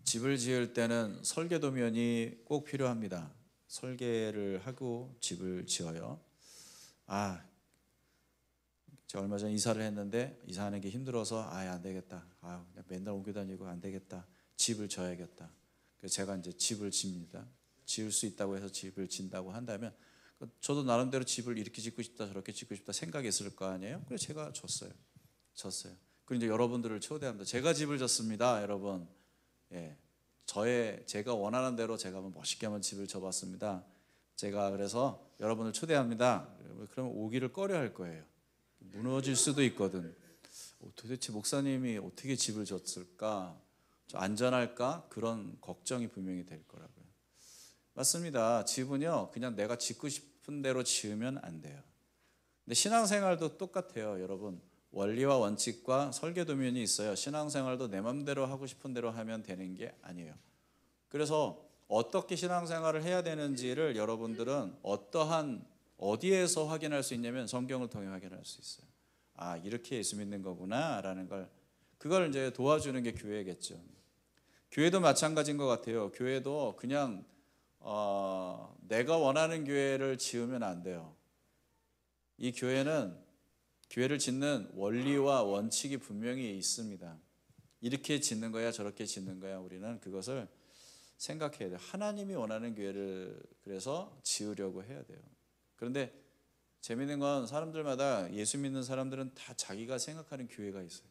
집을 지을 때는 설계도면이 꼭 필요합니다. 설계를 하고 집을 지어요. 제가 얼마 전에 이사를 했는데 이사하는 게 힘들어서 안 되겠다. 그냥 맨날 옮겨 다니고 안 되겠다. 집을 져야겠다. 그래서 제가 이제 집을 집니다. 지을 수 있다고 해서 집을 진다고 한다면 저도 나름대로 집을 이렇게 짓고 싶다 저렇게 짓고 싶다 생각이 있을 거 아니에요. 그래서 제가 졌어요. 그리고 이제 여러분들을 초대합니다. 제가 집을 졌습니다, 여러분. 예, 제가 원하는 대로 제가 멋있게 한번 집을 져봤습니다. 제가 그래서 여러분을 초대합니다. 그러면 오기를 꺼려할 거예요. 무너질 수도 있거든. 도대체 목사님이 어떻게 집을 졌을까? 안전할까? 그런 걱정이 분명히 될 거라고요. 맞습니다. 집은요, 그냥 내가 짓고 싶은 대로 지으면 안 돼요. 근데 신앙생활도 똑같아요, 여러분. 원리와 원칙과 설계도면이 있어요. 신앙생활도 내 맘대로 하고 싶은 대로 하면 되는 게 아니에요. 그래서 어떻게 신앙생활을 해야 되는지를 여러분들은 어디에서 확인할 수 있냐면 성경을 통해 확인할 수 있어요. 이렇게 예수 믿는 거구나 라는 그걸 이제 도와주는 게 교회겠죠. 교회도 마찬가지인 것 같아요. 교회도 그냥 내가 원하는 교회를 지으면 안 돼요. 이 교회를 짓는 원리와 원칙이 분명히 있습니다. 이렇게 짓는 거야 저렇게 짓는 거야. 우리는 그것을 생각해야 돼요. 하나님이 원하는 교회를 그래서 지으려고 해야 돼요. 그런데 재미있는 건 사람들마다 예수 믿는 사람들은 다 자기가 생각하는 교회가 있어요.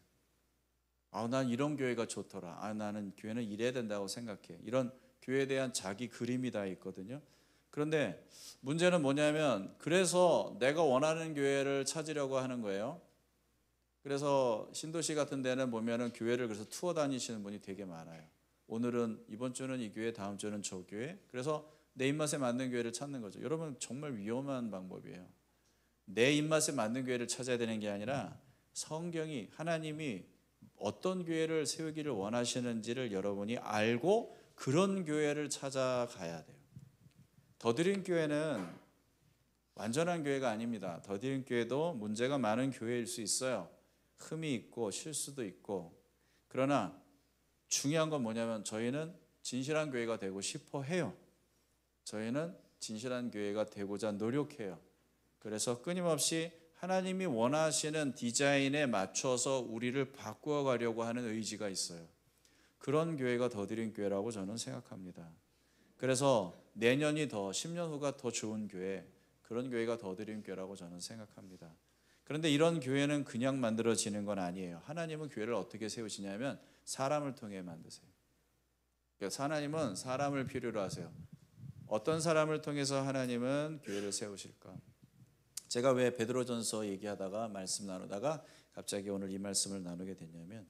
난 이런 교회가 좋더라. 나는 교회는 이래야 된다고 생각해. 이런 교회에 대한 자기 그림이 다 있거든요. 그런데 문제는 뭐냐면 그래서 내가 원하는 교회를 찾으려고 하는 거예요. 그래서 신도시 같은 데는 보면은 교회를 그래서 투어 다니시는 분이 되게 많아요. 오늘은 이번 주는 이 교회, 다음 주는 저 교회. 그래서 내 입맛에 맞는 교회를 찾는 거죠. 여러분 정말 위험한 방법이에요. 내 입맛에 맞는 교회를 찾아야 되는 게 아니라 하나님이 어떤 교회를 세우기를 원하시는지를 여러분이 알고 그런 교회를 찾아가야 돼요. 더드림 교회는 완전한 교회가 아닙니다. 더드림 교회도 문제가 많은 교회일 수 있어요. 흠이 있고 실수도 있고. 그러나 중요한 건 뭐냐면 저희는 진실한 교회가 되고 싶어 해요. 저희는 진실한 교회가 되고자 노력해요. 그래서 끊임없이 하나님이 원하시는 디자인에 맞춰서 우리를 바꾸어 가려고 하는 의지가 있어요. 그런 교회가 더드림 교회라고 저는 생각합니다. 그래서 내년이 10년 후가 더 좋은 교회, 그런 교회가 더드림 교회라고 저는 생각합니다. 그런데 이런 교회는 그냥 만들어지는 건 아니에요. 하나님은 교회를 어떻게 세우시냐면 사람을 통해 만드세요. 그래서 하나님은 사람을 필요로 하세요. 어떤 사람을 통해서 하나님은 교회를 세우실까? 제가 왜 베드로전서 얘기하다가 말씀 나누다가 갑자기 오늘 이 말씀을 나누게 됐냐면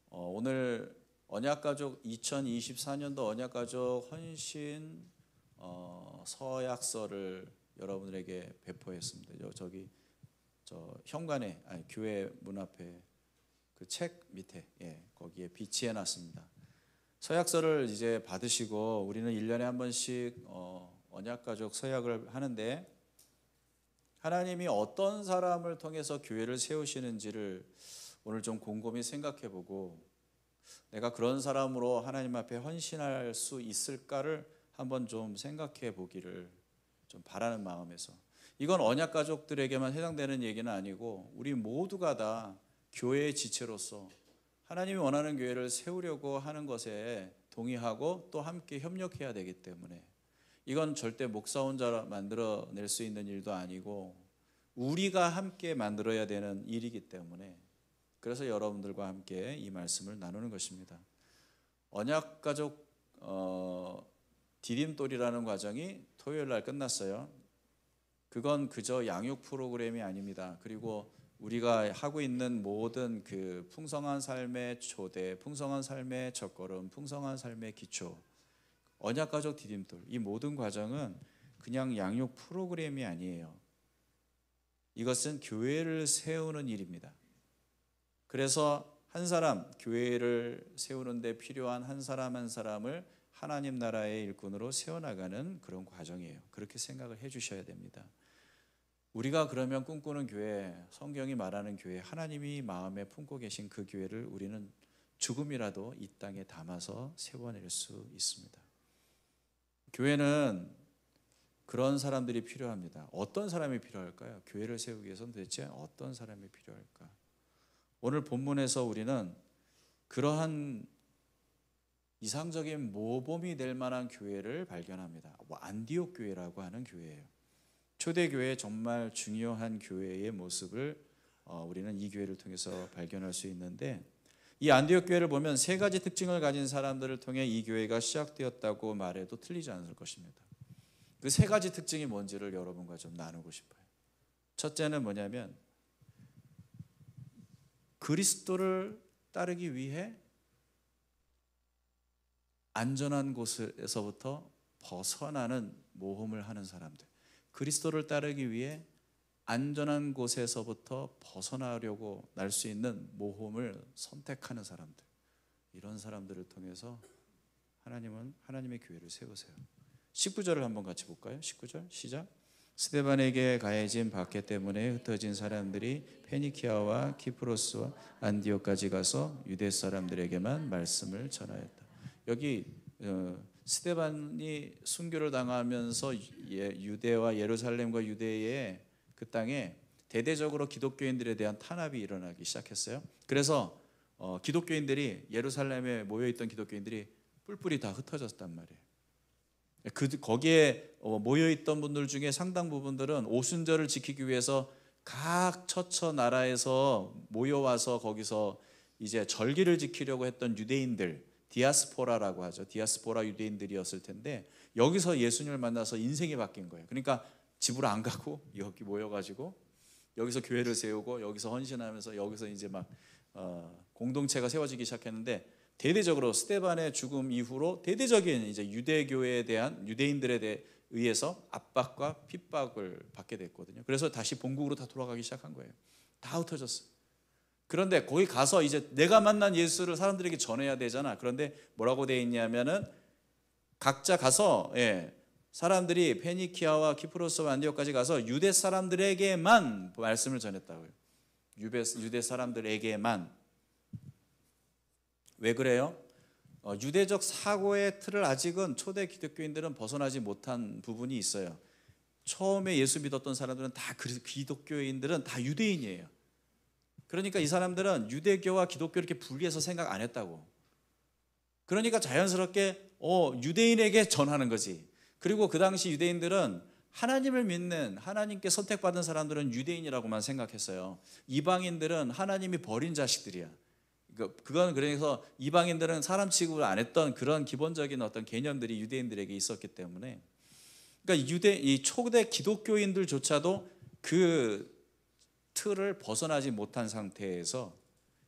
오늘 언약가족 2024년도 언약가족 헌신 서약서를 여러분들에게 배포했습니다. 저 현관에 교회 문 앞에 그 책 밑에 거기에 비치해 놨습니다. 서약서를 이제 받으시고 우리는 1년에 한 번씩 언약가족 서약을 하는데 하나님이 어떤 사람을 통해서 교회를 세우시는지를 오늘 좀 곰곰이 생각해보고 내가 그런 사람으로 하나님 앞에 헌신할 수 있을까를 한번 좀 생각해 보기를 좀 바라는 마음에서 이건 언약 가족들에게만 해당되는 얘기는 아니고 우리 모두가 다 교회의 지체로서 하나님이 원하는 교회를 세우려고 하는 것에 동의하고 또 함께 협력해야 되기 때문에 이건 절대 목사 혼자 만들어낼 수 있는 일도 아니고 우리가 함께 만들어야 되는 일이기 때문에 그래서 여러분들과 함께 이 말씀을 나누는 것입니다. 언약가족 디딤돌이라는 과정이 토요일 날 끝났어요. 그건 그저 양육 프로그램이 아닙니다. 그리고 우리가 하고 있는 모든 그 풍성한 삶의 초대, 풍성한 삶의 첫걸음, 풍성한 삶의 기초, 언약가족 디딤돌, 이 모든 과정은 그냥 양육 프로그램이 아니에요. 이것은 교회를 세우는 일입니다. 그래서 한 사람, 교회를 세우는 데 필요한 한 사람 한 사람을 하나님 나라의 일꾼으로 세워나가는 그런 과정이에요. 그렇게 생각을 해 주셔야 됩니다. 우리가 그러면 꿈꾸는 교회, 성경이 말하는 교회, 하나님이 마음에 품고 계신 그 교회를 우리는 죽음이라도 이 땅에 담아서 세워낼 수 있습니다. 교회는 그런 사람들이 필요합니다. 어떤 사람이 필요할까요? 교회를 세우기 위해서는 도대체 어떤 사람이 필요할까? 오늘 본문에서 우리는 그러한 이상적인 모범이 될 만한 교회를 발견합니다. 안디옥 교회라고 하는 교회예요. 초대교회의 정말 중요한 교회의 모습을 우리는 이 교회를 통해서 발견할 수 있는데, 이 안디옥 교회를 보면 세 가지 특징을 가진 사람들을 통해 이 교회가 시작되었다고 말해도 틀리지 않을 것입니다. 그 세 가지 특징이 뭔지를 여러분과 좀 나누고 싶어요. 첫째는 뭐냐면 그리스도를 따르기 위해 안전한 곳에서부터 벗어나는 모험을 하는 사람들, 그리스도를 따르기 위해 안전한 곳에서부터 벗어나려고 날 수 있는 모험을 선택하는 사람들, 이런 사람들을 통해서 하나님은 하나님의 교회를 세우세요. 19절을 한번 같이 볼까요? 19절 시작. 스데반에게 가해진 박해 때문에 흩어진 사람들이 페니키아와 키프로스와 안디옥까지 가서 유대 사람들에게만 말씀을 전하였다. 여기 스데반이 순교를 당하면서 유대와 예루살렘과 유대의 그 땅에 대대적으로 기독교인들에 대한 탄압이 일어나기 시작했어요. 그래서 기독교인들이, 예루살렘에 모여있던 기독교인들이 뿔뿔이 다 흩어졌단 말이에요. 거기에 모여있던 분들 중에 상당 부분들은 오순절을 지키기 위해서 각 처처 나라에서 모여와서 거기서 이제 절기를 지키려고 했던 유대인들, 디아스포라라고 하죠. 디아스포라 유대인들이었을 텐데, 여기서 예수님을 만나서 인생이 바뀐 거예요. 그러니까 집으로 안 가고 여기 모여가지고 여기서 교회를 세우고 여기서 헌신하면서 여기서 이제 막 공동체가 세워지기 시작했는데, 대대적으로 스데반의 죽음 이후로 대대적인 이제 유대교회에 대한, 유대인들에 의해서 압박과 핍박을 받게 됐거든요. 그래서 다시 본국으로 다 돌아가기 시작한 거예요. 다 흩어졌어요. 그런데 거기 가서 이제 내가 만난 예수를 사람들에게 전해야 되잖아. 그런데 뭐라고 돼 있냐면은 각자 가서 사람들이 페니키아와 키프로스와 안디옥까지 가서 유대 사람들에게만 말씀을 전했다고요. 유대 사람들에게만. 왜 그래요? 유대적 사고의 틀을 아직은 초대 기독교인들은 벗어나지 못한 부분이 있어요. 처음에 예수 믿었던 사람들은 다, 기독교인들은 다 유대인이에요. 그러니까 이 사람들은 유대교와 기독교 이렇게 분리해서 생각 안 했다고. 그러니까 자연스럽게 유대인에게 전하는 거지. 그리고 그 당시 유대인들은 하나님을 믿는, 하나님께 선택받은 사람들은 유대인이라고만 생각했어요. 이방인들은 하나님이 버린 자식들이야. 그건 그래서 이방인들은 사람 취급을 안 했던 그런 기본적인 어떤 개념들이 유대인들에게 있었기 때문에, 그러니까 이 초대 기독교인들조차도 그 틀을 벗어나지 못한 상태에서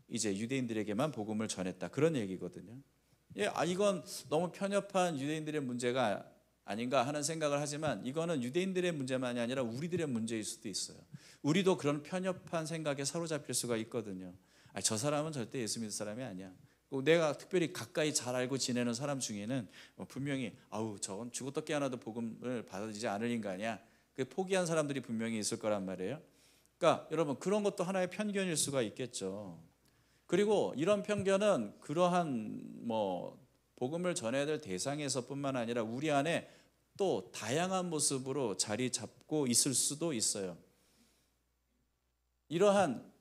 이제 유대인들에게만 복음을 전했다, 그런 얘기거든요. 이건 너무 편협한 유대인들의 문제가 아닌가 하는 생각을 하지만, 이거는 유대인들의 문제만이 아니라 우리들의 문제일 수도 있어요. 우리도 그런 편협한 생각에 사로잡힐 수가 있거든요. 저 사람은 절대 예수 믿을 사람이 아니야. 내가 특별히 가까이 잘 알고 지내는 사람 중에는 분명히 저건 죽었다 깨어나도 복음을 받아들이지 않을 인간이야, 포기한 사람들이 분명히 있을 거란 말이에요. 그러니까 여러분, 그런 것도 하나의 편견일 수가 있겠죠. 그리고 이런 편견은 그러한 복음을 전해야 될 대상에서뿐만 아니라 우리 안에 또 다양한 모습으로 자리 잡고 있을 수도 있어요. 이러한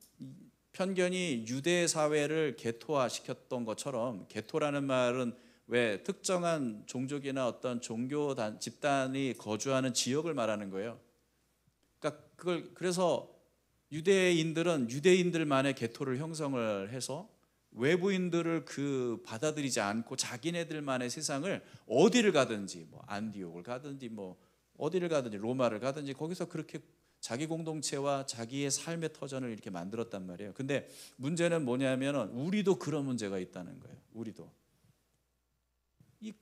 편견이 유대 사회를 개토화시켰던 것처럼, 개토라는 말은 왜 특정한 종족이나 어떤 종교 집단이 거주하는 지역을 말하는 거예요. 그러니까 그래서 유대인들은 유대인들만의 개토를 형성을 해서 외부인들을 받아들이지 않고 자기네들만의 세상을 어디를 가든지, 안디옥을 가든지 어디를 가든지 로마를 가든지 거기서 그렇게 자기 공동체와 자기의 삶의 터전을 이렇게 만들었단 말이에요. 근데 문제는 뭐냐면은 우리도 그런 문제가 있다는 거예요. 우리도 이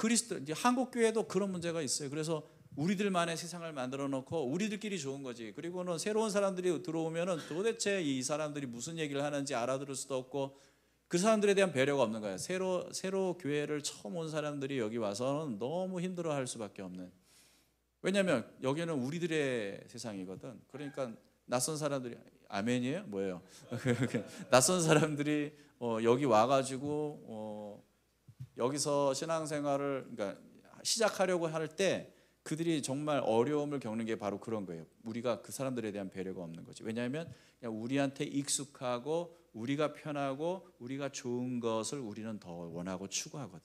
한국 교회도 그런 문제가 있어요. 그래서 우리들만의 세상을 만들어 놓고 우리들끼리 좋은 거지. 그리고는 새로운 사람들이 들어오면은 도대체 이 사람들이 무슨 얘기를 하는지 알아들을 수도 없고, 그 사람들에 대한 배려가 없는 거예요. 새로 교회를 처음 온 사람들이 여기 와서는 너무 힘들어할 수밖에 없는. 왜냐하면 여기는 우리들의 세상이거든. 그러니까 낯선 사람들이, 아멘이에요? 뭐예요? 낯선 사람들이 여기 와가지고 여기서 신앙생활을 그러니까 시작하려고 할 때 그들이 정말 어려움을 겪는 게 바로 그런 거예요. 우리가 그 사람들에 대한 배려가 없는 거지. 왜냐하면 그냥 우리한테 익숙하고 우리가 편하고 우리가 좋은 것을 우리는 더 원하고 추구하거든.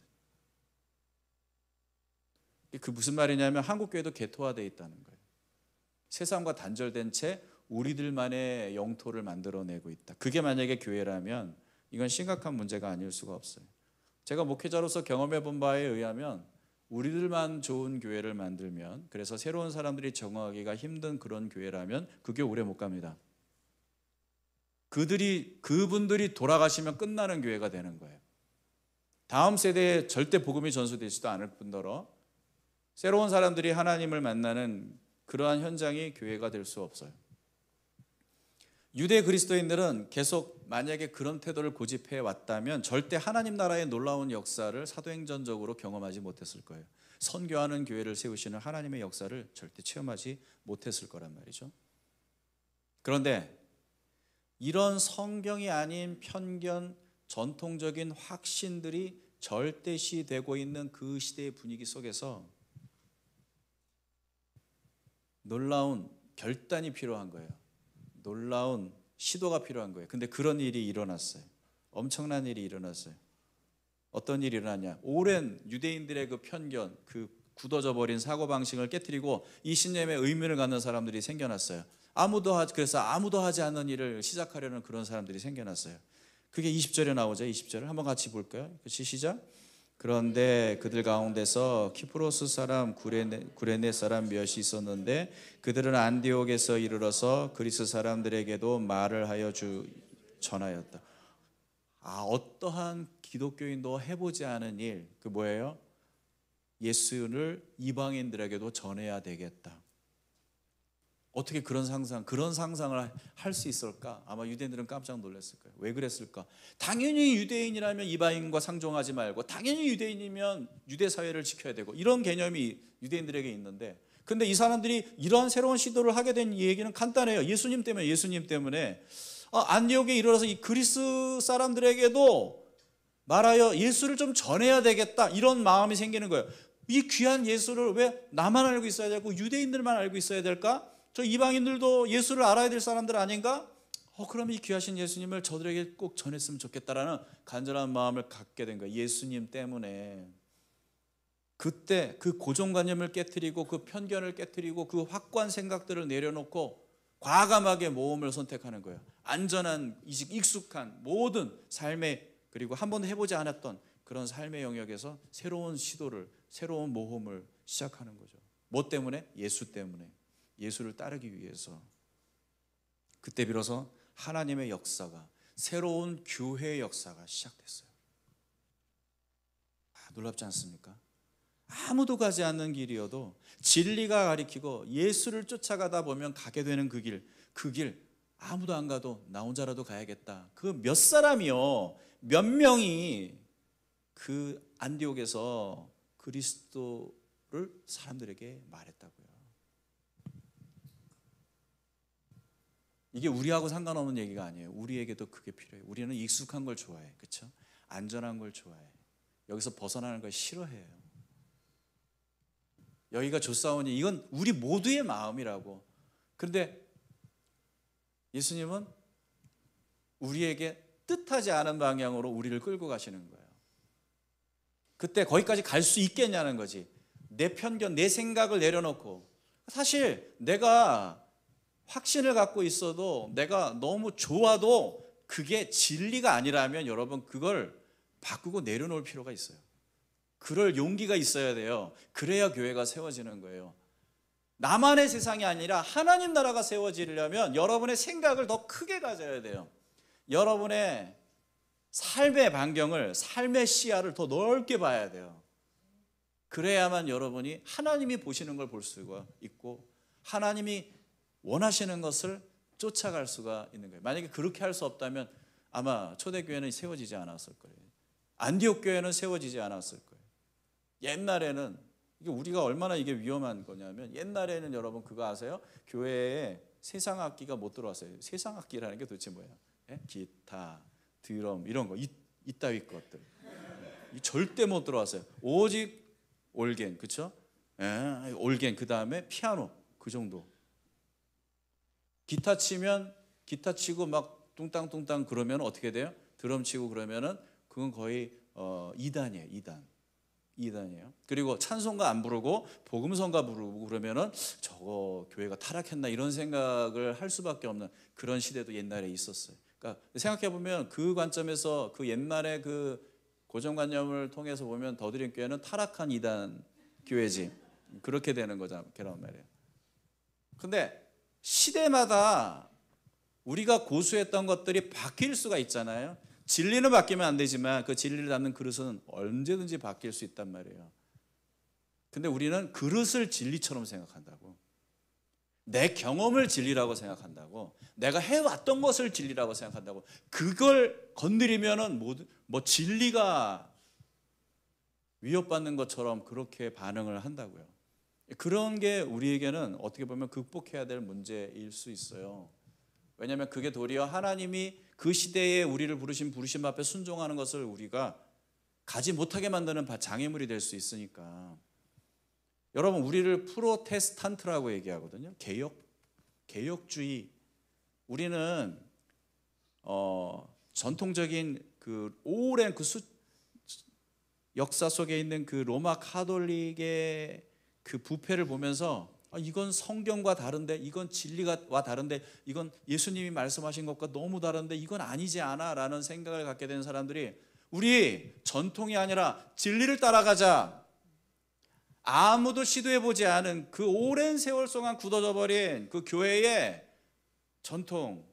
그 무슨 말이냐면 한국 교회도 개토화되어 있다는 거예요. 세상과 단절된 채 우리들만의 영토를 만들어내고 있다. 그게 만약에 교회라면 이건 심각한 문제가 아닐 수가 없어요. 제가 목회자로서 경험해 본 바에 의하면 우리들만 좋은 교회를 만들면, 그래서 새로운 사람들이 적응하기가 힘든 그런 교회라면 그 교회 오래 못 갑니다. 그분들이 돌아가시면 끝나는 교회가 되는 거예요. 다음 세대에 절대 복음이 전수되지도 않을 뿐더러 새로운 사람들이 하나님을 만나는 그러한 현장이 교회가 될 수 없어요. 유대 그리스도인들은 계속 만약에 그런 태도를 고집해 왔다면 절대 하나님 나라의 놀라운 역사를 사도행전적으로 경험하지 못했을 거예요. 선교하는 교회를 세우시는 하나님의 역사를 절대 체험하지 못했을 거란 말이죠. 그런데 이런 성경이 아닌 편견, 전통적인 확신들이 절대시되고 있는 그 시대의 분위기 속에서 놀라운 결단이 필요한 거예요. 놀라운 시도가 필요한 거예요. 근데 그런 일이 일어났어요. 엄청난 일이 일어났어요. 어떤 일이 일어났냐? 오랜 유대인들의 그 편견, 그 굳어져 버린 사고방식을 깨트리고 이 신념에 의미를 갖는 사람들이 생겨났어요. 그래서 아무도 하지 않는 일을 시작하려는 그런 사람들이 생겨났어요. 그게 20절에 나오죠. 20절을 한번 같이 볼까요? 같이 시작. 그런데 그들 가운데서 키프로스 사람 구레네 사람 몇이 있었는데 그들은 안디옥에서 이르러서 그리스 사람들에게도 말을 하여 전하였다. 어떠한 기독교인도 해보지 않은 일, 그 뭐예요? 예수를 이방인들에게도 전해야 되겠다. 어떻게 그런 상상을 할 수 있을까? 아마 유대인들은 깜짝 놀랐을 거예요. 왜 그랬을까? 당연히 유대인이라면 이방인과 상종하지 말고, 당연히 유대인이면 유대 사회를 지켜야 되고, 이런 개념이 유대인들에게 있는데, 근데 이 사람들이 이런 새로운 시도를 하게 된 얘기는 간단해요. 예수님 때문에 안디옥에 이르러서 이 그리스 사람들에게도 말하여 예수를 좀 전해야 되겠다, 이런 마음이 생기는 거예요. 이 귀한 예수를 왜 나만 알고 있어야 되고 유대인들만 알고 있어야 될까? 저 이방인들도 예수를 알아야 될 사람들 아닌가? 그럼 이 귀하신 예수님을 저들에게 꼭 전했으면 좋겠다라는 간절한 마음을 갖게 된 거예요. 예수님 때문에. 그때 그 고정관념을 깨트리고 그 편견을 깨트리고 그 확고한 생각들을 내려놓고 과감하게 모험을 선택하는 거예요. 안전한, 익숙한 모든 삶의, 그리고 한 번도 해보지 않았던 그런 삶의 영역에서 새로운 시도를, 새로운 모험을 시작하는 거죠. 뭐 때문에? 예수 때문에. 예수를 따르기 위해서. 그때 비로소 하나님의 역사가, 새로운 교회의 역사가 시작됐어요. 놀랍지 않습니까? 아무도 가지 않는 길이어도 진리가 가리키고 예수를 쫓아가다 보면 가게 되는 그 길 아무도 안 가도 나 혼자라도 가야겠다. 그 몇 사람이요, 몇 명이 그 안디옥에서 그리스도를 사람들에게 말했다고요. 이게 우리하고 상관없는 얘기가 아니에요. 우리에게도 그게 필요해요. 우리는 익숙한 걸 좋아해. 그렇죠? 안전한 걸 좋아해. 여기서 벗어나는 걸 싫어해요. 여기가 좋사오니 이건 우리 모두의 마음이라고. 그런데 예수님은 우리에게 뜻하지 않은 방향으로 우리를 끌고 가시는 거예요. 그때 거기까지 갈 수 있겠냐는 거지. 내 편견, 내 생각을 내려놓고, 사실 내가 확신을 갖고 있어도, 내가 너무 좋아도 그게 진리가 아니라면 여러분 그걸 바꾸고 내려놓을 필요가 있어요. 그럴 용기가 있어야 돼요. 그래야 교회가 세워지는 거예요. 나만의 세상이 아니라 하나님 나라가 세워지려면 여러분의 생각을 더 크게 가져야 돼요. 여러분의 삶의 반경을, 삶의 시야를 더 넓게 봐야 돼요. 그래야만 여러분이 하나님이 보시는 걸 볼 수가 있고 하나님이 원하시는 것을 쫓아갈 수가 있는 거예요. 만약에 그렇게 할 수 없다면 아마 초대교회는 세워지지 않았을 거예요. 안디옥 교회는 세워지지 않았을 거예요. 옛날에는, 이게 우리가 얼마나 이게 위험한 거냐면, 옛날에는 여러분 그거 아세요? 교회에 세상 악기가 못 들어왔어요. 세상 악기라는 게 도대체 뭐예요? 기타, 드럼 이런 거 이따위 것들 절대 못 들어왔어요. 오직 올겐, 그렇죠? 예, 올겐, 그 다음에 피아노, 그 정도. 기타 치고 막 뚱땅뚱땅 그러면 어떻게 돼요? 드럼 치고 그러면은 그건 거의 2단이에요. 2단이에요. 그리고 찬송가 안 부르고 복음성가 부르고 그러면은 저거 교회가 타락했나 이런 생각을 할 수밖에 없는 그런 시대도 옛날에 있었어요. 그러니까 생각해 보면 그 관점에서 그 옛날의 그 고정관념을 통해서 보면 더드림 교회는 타락한 2단 교회지. 그렇게 되는 거란 말이에요. 근데 시대마다 우리가 고수했던 것들이 바뀔 수가 있잖아요. 진리는 바뀌면 안 되지만 그 진리를 담는 그릇은 언제든지 바뀔 수 있단 말이에요. 근데 우리는 그릇을 진리처럼 생각한다고. 내 경험을 진리라고 생각한다고. 내가 해왔던 것을 진리라고 생각한다고. 그걸 건드리면은 뭐 진리가 위협받는 것처럼 그렇게 반응을 한다고요. 그런 게 우리에게는 어떻게 보면 극복해야 될 문제일 수 있어요. 왜냐하면 그게 도리어 하나님이 그 시대에 우리를 부르심 앞에 순종하는 것을 우리가 가지 못하게 만드는 장애물이 될 수 있으니까. 여러분, 우리를 프로테스탄트라고 얘기하거든요. 개혁주의. 우리는 전통적인 그 오랜 그 역사 속에 있는 그 로마 카톨릭의 그 부패를 보면서 이건 성경과 다른데, 이건 진리와 다른데, 이건 예수님이 말씀하신 것과 너무 다른데 이건 아니지 않아 라는 생각을 갖게 된 사람들이 우리 전통이 아니라 진리를 따라가자. 아무도 시도해보지 않은 그 오랜 세월 동안 굳어져 버린 그 교회의 전통,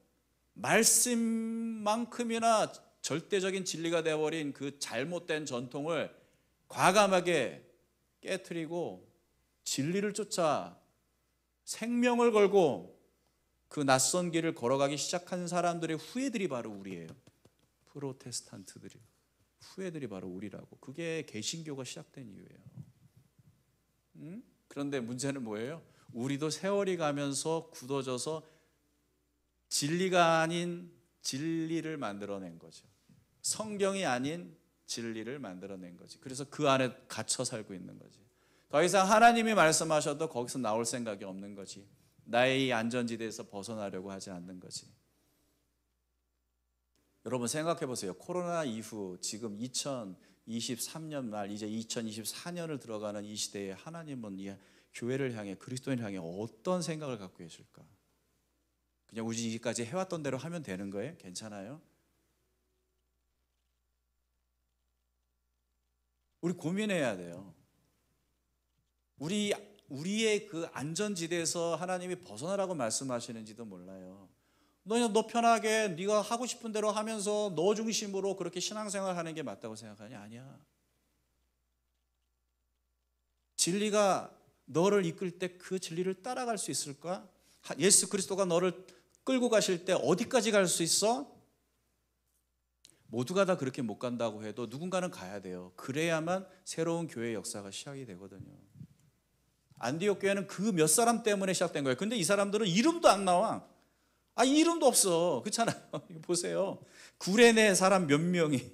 말씀만큼이나 절대적인 진리가 되어버린 그 잘못된 전통을 과감하게 깨트리고 진리를 쫓아 생명을 걸고 그 낯선 길을 걸어가기 시작한 사람들의 후예들이 바로 우리예요. 프로테스탄트들이. 후예들이 바로 우리라고. 그게 개신교가 시작된 이유예요. 그런데 문제는 뭐예요? 우리도 세월이 가면서 굳어져서 진리가 아닌 진리를 만들어낸 거죠. 성경이 아닌 진리를 만들어낸 거지. 그래서 그 안에 갇혀 살고 있는 거지. 더 이상 하나님이 말씀하셔도 거기서 나올 생각이 없는 거지. 나의 이 안전지대에서 벗어나려고 하지 않는 거지. 여러분 생각해 보세요. 코로나 이후 지금 2023년 말 이제 2024년을 들어가는 이 시대에 하나님은 이 교회를 향해, 그리스도인을 향해 어떤 생각을 갖고 계실까? 그냥 우리 이제까지 해왔던 대로 하면 되는 거예요? 괜찮아요? 우리 고민해야 돼요. 우리의 그 안전지대에서 하나님이 벗어나라고 말씀하시는지도 몰라요. 너 편하게 네가 하고 싶은 대로 하면서 너 중심으로 그렇게 신앙생활 하는 게 맞다고 생각하냐? 아니야. 진리가 너를 이끌 때 그 진리를 따라갈 수 있을까? 예수 그리스도가 너를 끌고 가실 때 어디까지 갈 수 있어? 모두가 다 그렇게 못 간다고 해도 누군가는 가야 돼요. 그래야만 새로운 교회 역사가 시작이 되거든요. 안디옥 교회는 그 몇 사람 때문에 시작된 거예요. 근데 이 사람들은 이름도 안 나와. 이름도 없어. 그렇잖아요. 보세요. 구레네 사람 몇 명이,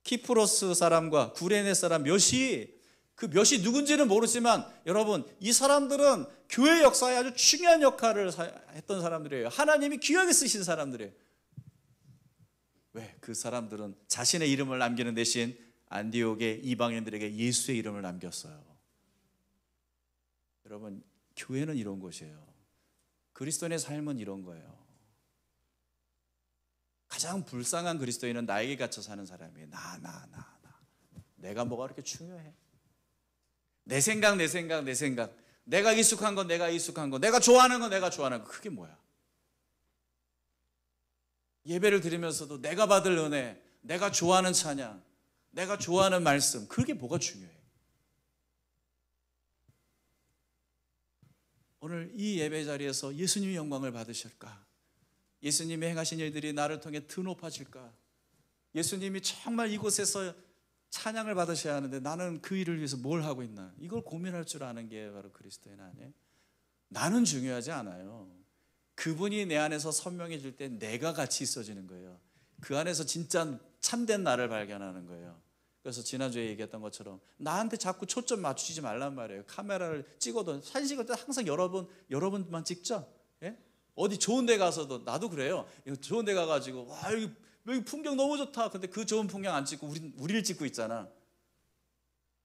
키프로스 사람과 구레네 사람 그 몇이 누군지는 모르지만 여러분, 이 사람들은 교회 역사에 아주 중요한 역할을 했던 사람들이에요. 하나님이 귀하게 쓰신 사람들이에요. 왜? 그 사람들은 자신의 이름을 남기는 대신 안디옥의 이방인들에게 예수의 이름을 남겼어요. 여러분, 교회는 이런 곳이에요. 그리스도인의 삶은 이런 거예요. 가장 불쌍한 그리스도인은 나에게 갇혀 사는 사람이에요. 나. 내가 뭐가 그렇게 중요해? 내 생각. 내가 익숙한 건 내가 익숙한 거. 내가 좋아하는 건 내가 좋아하는 거. 그게 뭐야? 예배를 드리면서도 내가 받을 은혜, 내가 좋아하는 찬양, 내가 좋아하는 말씀. 그게 뭐가 중요해? 오늘 이 예배 자리에서 예수님의 영광을 받으실까? 예수님이 행하신 일들이 나를 통해 더 높아질까? 예수님이 정말 이곳에서 찬양을 받으셔야 하는데 나는 그 일을 위해서 뭘 하고 있나? 이걸 고민할 줄 아는 게 바로 그리스도인 아니에요? 나는 중요하지 않아요. 그분이 내 안에서 선명해질 때 내가 같이 있어지는 거예요. 그 안에서 진짜 참된 나를 발견하는 거예요. 그래서 지난주에 얘기했던 것처럼 나한테 자꾸 초점 맞추지 말란 말이에요. 카메라를 찍어도 사진 찍을 때 항상 여러분만 찍죠. 예? 어디 좋은 데 가서도 나도 그래요. 좋은 데 가가지고 와 여기 풍경 너무 좋다. 근데 그 좋은 풍경 안 찍고 우리를 찍고 있잖아.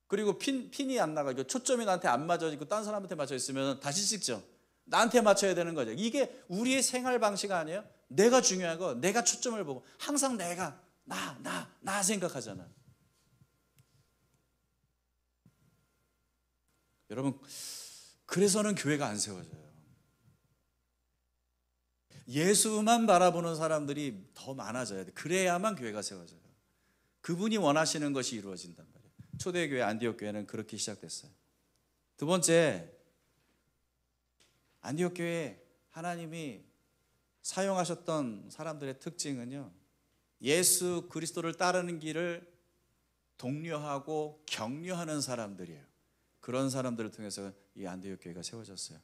그리고 핀이 안 나가, 초점이 나한테 안 맞아 있고 딴 사람한테 맞춰 있으면 다시 찍죠. 나한테 맞춰야 되는 거죠. 이게 우리의 생활 방식 아니에요? 내가 중요하고 내가 초점을 보고 항상 내가 나 생각하잖아. 여러분, 그래서는 교회가 안 세워져요. 예수만 바라보는 사람들이 더 많아져야 돼. 그래야만 교회가 세워져요. 그분이 원하시는 것이 이루어진단 말이에요. 초대교회 안디옥 교회는 그렇게 시작됐어요. 두 번째, 안디옥 교회 하나님이 사용하셨던 사람들의 특징은요, 예수 그리스도를 따르는 길을 독려하고 격려하는 사람들이에요. 그런 사람들을 통해서 이 안디옥 교회가 세워졌어요.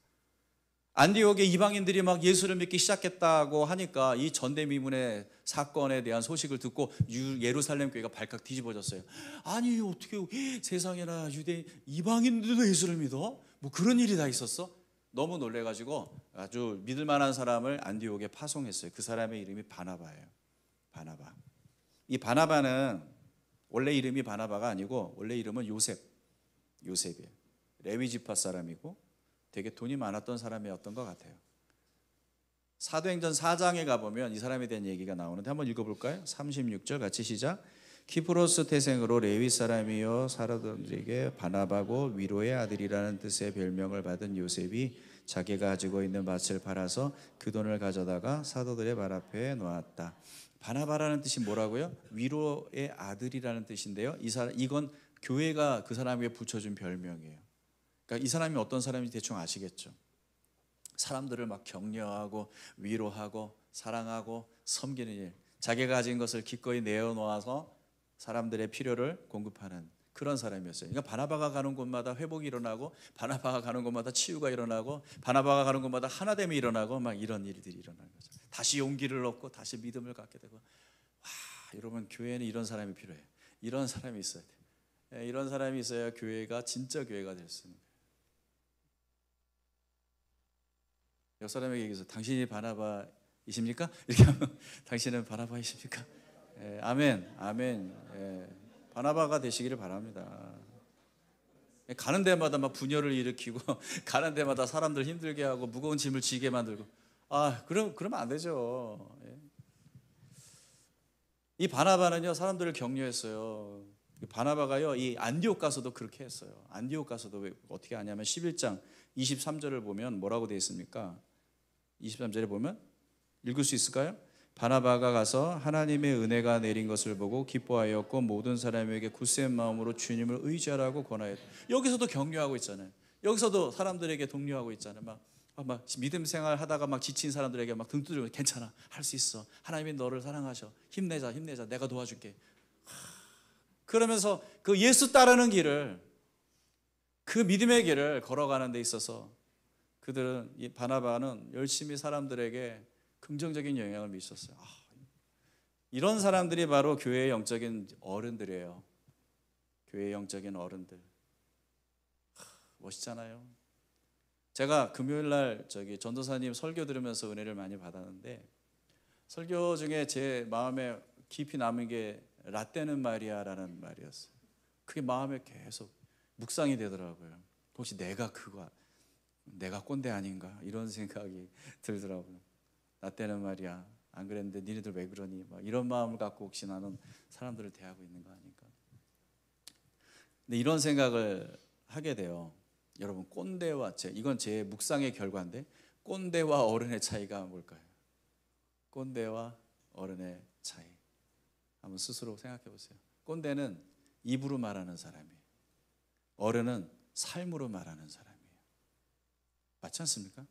안디옥의 이방인들이 막 예수를 믿기 시작했다고 하니까 이 전대미문의 사건에 대한 소식을 듣고 예루살렘 교회가 발칵 뒤집어졌어요. 아니 어떻게 세상에나 유대인 이방인들도 예수를 믿어? 뭐 그런 일이 다 있었어? 너무 놀래가지고 아주 믿을 만한 사람을 안디옥에 파송했어요. 그 사람의 이름이 바나바예요. 바나바. 이 바나바는 원래 이름이 바나바가 아니고 원래 이름은 요셉이에요. 레위 지파 사람이고 되게 돈이 많았던 사람이었던 것 같아요. 사도행전 4장에 가보면 이 사람에 대한 얘기가 나오는데 한번 읽어볼까요? 36절 같이 시작. 키프로스 태생으로 레위 사람이요 사도들에게 바나바고 위로의 아들이라는 뜻의 별명을 받은 요셉이 자기가 가지고 있는 밭을 팔아서 그 돈을 가져다가 사도들의 발 앞에 놓았다. 바나바라는 뜻이 뭐라고요? 위로의 아들이라는 뜻인데요. 이건 교회가 그 사람에게 붙여준 별명이에요. 그러니까 이 사람이 어떤 사람인지 대충 아시겠죠? 사람들을 막 격려하고 위로하고 사랑하고 섬기는 일, 자기가 가진 것을 기꺼이 내어놓아서 사람들의 필요를 공급하는 그런 사람이었어요. 그러니까 바나바가 가는 곳마다 회복이 일어나고 바나바가 가는 곳마다 치유가 일어나고 바나바가 가는 곳마다 하나됨이 일어나고 막 이런 일들이 일어나는 거죠. 다시 용기를 얻고 다시 믿음을 갖게 되고. 와, 여러분 교회는 이런 사람이 필요해요. 이런 사람이 있어야 돼요. 이런 사람이 있어야 교회가 진짜 교회가 될 수 있는 거예요. 옆 사람에게 얘기해서 당신이 바나바이십니까? 이렇게 하면 당신은 바나바이십니까? 아멘, 아멘. 바나바가 되시기를 바랍니다. 가는 데마다 막 분열을 일으키고 가는 데마다 사람들 힘들게 하고 무거운 짐을 지게 만들고 그러면 안 되죠. 이 바나바는요 사람들을 격려했어요. 바나바가요 이 안디옥 가서도 그렇게 했어요. 안디옥 가서도 어떻게 하냐면 11장 23절을 보면 뭐라고 되어 있습니까? 23절에 보면 읽을 수 있을까요? 바나바가 가서 하나님의 은혜가 내린 것을 보고 기뻐하였고 모든 사람에게 굳센 마음으로 주님을 의지하라고 권하였다. 여기서도 격려하고 있잖아요. 여기서도 사람들에게 독려하고 있잖아요. 막 믿음 생활 하다가 막 지친 사람들에게 막 등 두드리고 괜찮아, 할 수 있어. 하나님이 너를 사랑하셔. 힘내자, 내가 도와줄게. 그러면서 그 예수 따르는 길을, 그 믿음의 길을 걸어가는 데 있어서 그들은, 이 바나바는 열심히 사람들에게 긍정적인 영향을 미쳤어요. 이런 사람들이 바로 교회의 영적인 어른들이에요. 교회의 영적인 어른들. 멋있잖아요. 제가 금요일 날 전도사님 설교 들으면서 은혜를 많이 받았는데, 설교 중에 제 마음에 깊이 남은 게 라떼는 마리아라는 말이었어요. 그게 마음에 계속 묵상이 되더라고요. 혹시 내가 꼰대 아닌가 이런 생각이 들더라고요. 라떼는 마리아, 안 그랬는데 니네들 왜 그러니? 막 이런 마음을 갖고 혹시 나는 사람들을 대하고 있는 거 아닐까? 근데 이런 생각을 하게 돼요. 여러분, 꼰대와 이건 제 묵상의 결과인데, 꼰대와 어른의 차이가 뭘까요? 꼰대와 어른의 차이. 한번 스스로 생각해 보세요. 꼰대는 입으로 말하는 사람이에요. 어른은 삶으로 말하는 사람이에요. 맞지 않습니까?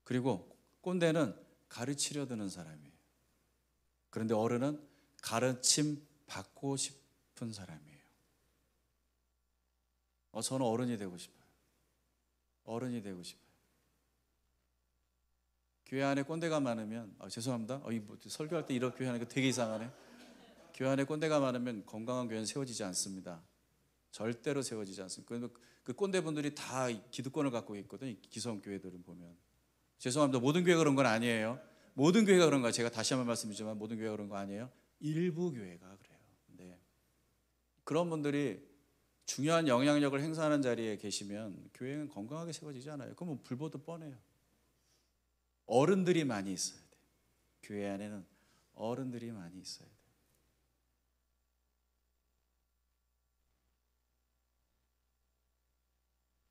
그리고 꼰대는 가르치려 드는 사람이에요. 그런데 어른은 가르침 받고 싶은 사람이에요. 저는 어른이 되고 싶어요. 어른이 되고 싶어요. 교회 안에 꼰대가 많으면 죄송합니다. 뭐 설교할 때 이렇게 표현하니까 되게 이상하네. 교회 안에 꼰대가 많으면 건강한 교회는 세워지지 않습니다. 절대로 세워지지 않습니다. 그 꼰대분들이 다 기득권을 갖고 있거든요. 기성교회들은 보면. 죄송합니다. 모든 교회가 그런 건 아니에요. 모든 교회가 그런 거예요. 제가 다시 한번 말씀드리지만 모든 교회가 그런 거 아니에요. 일부 교회가 그래요. 네. 그런 분들이 중요한 영향력을 행사하는 자리에 계시면 교회는 건강하게 세워지지 않아요. 그럼 불보듯 뻔해요. 어른들이 많이 있어야 돼요. 교회 안에는 어른들이 많이 있어야 돼요.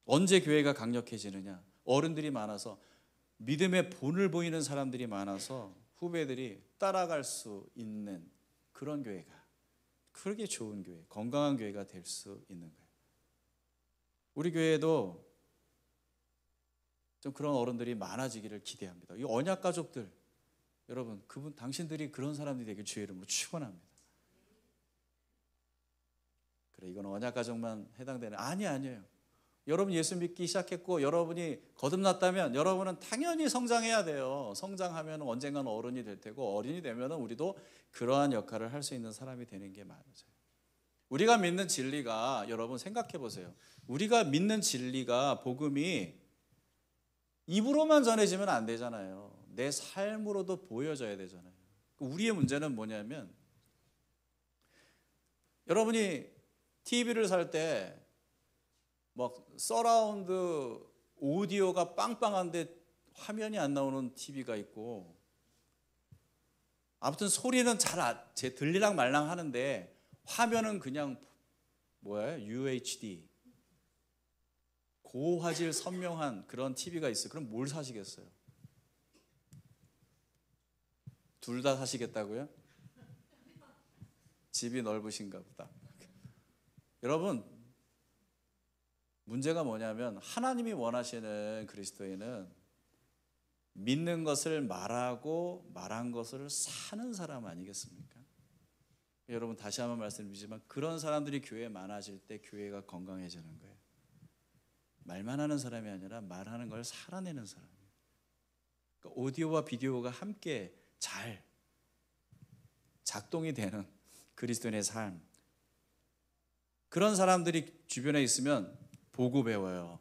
언제 교회가 강력해지느냐? 어른들이 많아서 믿음의 본을 보이는 사람들이 많아서 후배들이 따라갈 수 있는 그런 교회가, 그렇게 좋은 교회, 건강한 교회가 될 수 있는 거예요. 우리 교회도 좀 그런 어른들이 많아지기를 기대합니다. 이 언약 가족들, 여러분, 당신들이 그런 사람들이 되길 주의 이름으로 축원합니다. 그래, 이건 언약 가족만 해당되는 아니에요. 여러분 예수 믿기 시작했고 여러분이 거듭났다면 여러분은 당연히 성장해야 돼요. 성장하면 언젠가는 어른이 될 테고, 어른이 되면 우리도 그러한 역할을 할 수 있는 사람이 되는 게 맞아요. 우리가 믿는 진리가, 여러분 생각해 보세요. 우리가 믿는 진리가, 복음이 입으로만 전해지면 안 되잖아요. 내 삶으로도 보여져야 되잖아요. 우리의 문제는 뭐냐면, 여러분이 TV를 살 때 막 서라운드 오디오가 빵빵한데 화면이 안 나오는 TV가 있고, 아무튼 소리는 제 들리랑 말랑 하는데 화면은 그냥 UHD 고화질 선명한 그런 TV가 있어요. 그럼 뭘 사시겠어요? 둘 다 사시겠다고요? 집이 넓으신가 보다. 여러분, 문제가 뭐냐면 하나님이 원하시는 그리스도인은 믿는 것을 말하고 말한 것을 사는 사람 아니겠습니까? 여러분, 다시 한번 말씀드리지만 그런 사람들이 교회에 많아질 때 교회가 건강해지는 거예요. 말만 하는 사람이 아니라 말하는 걸 살아내는 사람이에요. 그러니까 오디오와 비디오가 함께 잘 작동이 되는 그리스도인의 삶, 그런 사람들이 주변에 있으면 보고 배워요.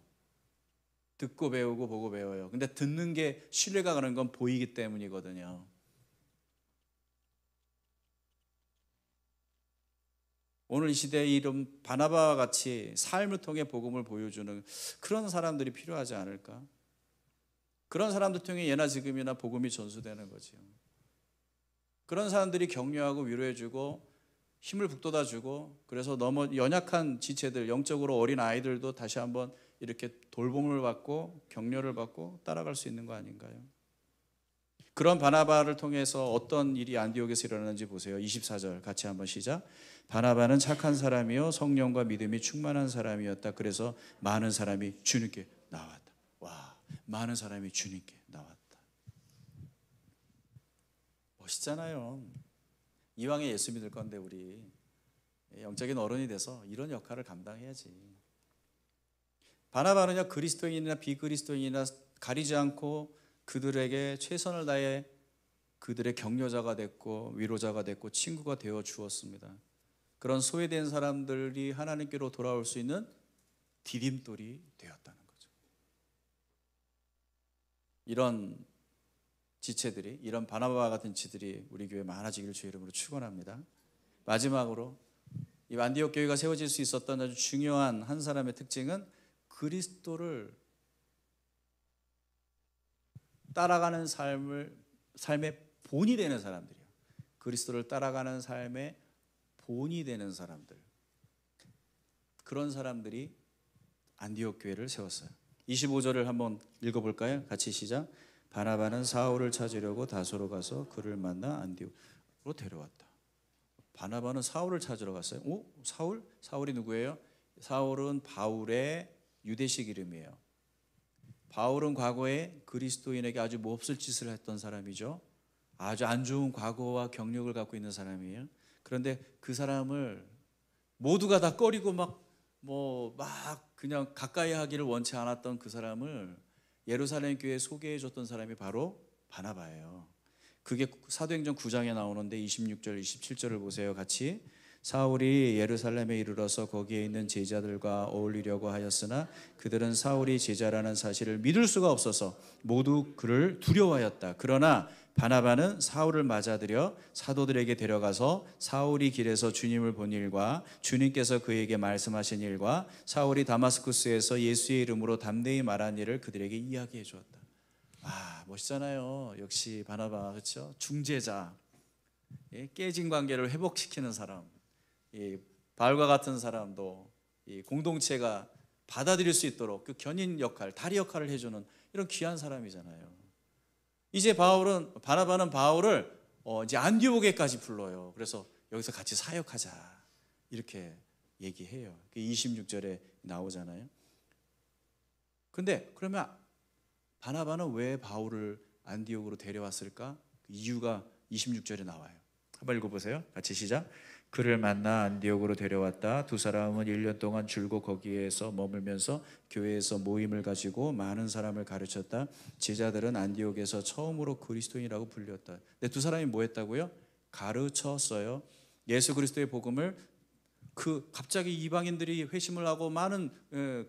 듣고 배우고 보고 배워요. 근데 듣는 게 신뢰가 가는 건 보이기 때문이거든요. 오늘 이 시대에 이런 바나바와 같이 삶을 통해 복음을 보여주는 그런 사람들이 필요하지 않을까? 그런 사람들 통해 예나 지금이나 복음이 전수되는 거죠. 그런 사람들이 격려하고 위로해주고 힘을 북돋아주고, 그래서 너무 연약한 지체들, 영적으로 어린 아이들도 다시 한번 이렇게 돌봄을 받고 격려를 받고 따라갈 수 있는 거 아닌가요? 그런 바나바를 통해서 어떤 일이 안디옥에서 일어나는지 보세요. 24절 같이 한번 시작. 바나바는 착한 사람이요 성령과 믿음이 충만한 사람이었다. 그래서 많은 사람이 주님께 나왔다. 와, 많은 사람이 주님께 나왔다. 멋있잖아요. 이왕에 예수 믿을 건데 우리 영적인 어른이 돼서 이런 역할을 감당해야지. 바나바는요, 그리스도인이나 비그리스도인이나 가리지 않고 그들에게 최선을 다해 그들의 격려자가 됐고 위로자가 됐고 친구가 되어 주었습니다. 그런 소외된 사람들이 하나님께로 돌아올 수 있는 디딤돌이 되었다는 거죠. 이런 지체들이, 이런 바나바와 같은 지들이 우리 교회에 많아지기를 주의 이름으로 축원합니다. 마지막으로 이 안디옥 교회가 세워질 수 있었던 아주 중요한 한 사람의 특징은 그리스도를 따라가는 삶의 본이 되는 사람들이에요. 그리스도를 따라가는 삶의 본이 되는 사람들, 그런 사람들이 안디옥 교회를 세웠어요. 25절을 한번 읽어볼까요? 같이 시작. 바나바는 사울을 찾으려고 다소로 가서 그를 만나 안디옥으로 데려왔다. 바나바는 사울을 찾으러 갔어요. 사울? 사울이 누구예요? 사울은 바울의 유대식 이름이에요. 바울은 과거에 그리스도인에게 아주 몹쓸 짓을 했던 사람이죠. 아주 안 좋은 과거와 경력을 갖고 있는 사람이에요. 그런데 그 사람을 모두가 다 꺼리고 막 그냥 가까이 하기를 원치 않았던 그 사람을 예루살렘 교회에 소개해 줬던 사람이 바로 바나바예요. 그게 사도행전 9장에 나오는데 26절, 27절을 보세요. 같이. 사울이 예루살렘에 이르러서 거기에 있는 제자들과 어울리려고 하였으나 그들은 사울이 제자라는 사실을 믿을 수가 없어서 모두 그를 두려워하였다. 그러나 바나바는 사울을 맞아들여 사도들에게 데려가서 사울이 길에서 주님을 본 일과 주님께서 그에게 말씀하신 일과 사울이 다마스쿠스에서 예수의 이름으로 담대히 말한 일을 그들에게 이야기해 주었다. 아, 멋있잖아요. 역시 바나바, 그렇죠? 중재자, 깨진 관계를 회복시키는 사람, 바울과 같은 사람도 공동체가 받아들일 수 있도록 그 견인 역할, 다리 역할을 해주는 이런 귀한 사람이잖아요. 이제 바나바는 바울을 이제 안디오게까지 불러요. 그래서 여기서 같이 사역하자 이렇게 얘기해요. 26절에 나오잖아요. 근데 그러면 바나바는 왜 바울을 안디옥으로 데려왔을까? 그 이유가 26절에 나와요. 한번 읽어보세요. 같이 시작. 그를 만나 안디옥으로 데려왔다. 두 사람은 1년 동안 줄곧 거기에서 머물면서 교회에서 모임을 가지고 많은 사람을 가르쳤다. 제자들은 안디옥에서 처음으로 그리스도인이라고 불렸다. 근데 두 사람이 뭐 했다고요? 가르쳤어요. 예수 그리스도의 복음을 갑자기 이방인들이 회심을 하고 많은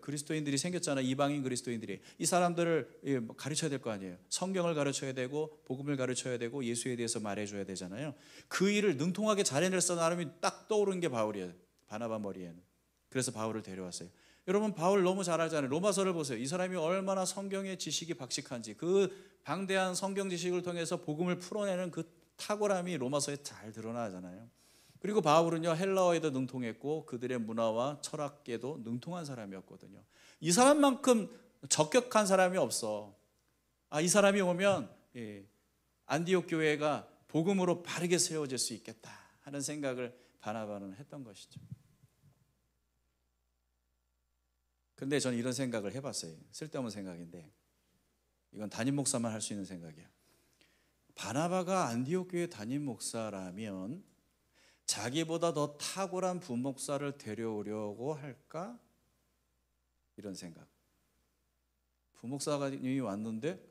그리스도인들이 생겼잖아요. 이방인 그리스도인들이. 이 사람들을 가르쳐야 될 거 아니에요. 성경을 가르쳐야 되고 복음을 가르쳐야 되고 예수에 대해서 말해줘야 되잖아요. 그 일을 능통하게 잘 해냈어. 나름이 딱 떠오르는 게 바울이에요. 바나바 머리에는. 그래서 바울을 데려왔어요. 여러분 바울 너무 잘 알잖아요. 로마서를 보세요. 이 사람이 얼마나 성경의 지식이 박식한지, 그 방대한 성경 지식을 통해서 복음을 풀어내는 그 탁월함이 로마서에 잘 드러나잖아요. 그리고 바울은요, 헬라어에도 능통했고 그들의 문화와 철학계도 능통한 사람이었거든요. 이 사람만큼 적격한 사람이 없어. 이 사람이 오면 안디옥 교회가 복음으로 바르게 세워질 수 있겠다 하는 생각을 바나바는 했던 것이죠. 근데 저는 이런 생각을 해봤어요. 쓸데없는 생각인데 이건 담임 목사만 할 수 있는 생각이에요. 바나바가 안디옥 교회 담임 목사라면 자기보다 더 탁월한 부목사를 데려오려고 할까? 이런 생각. 부목사가 이미 왔는데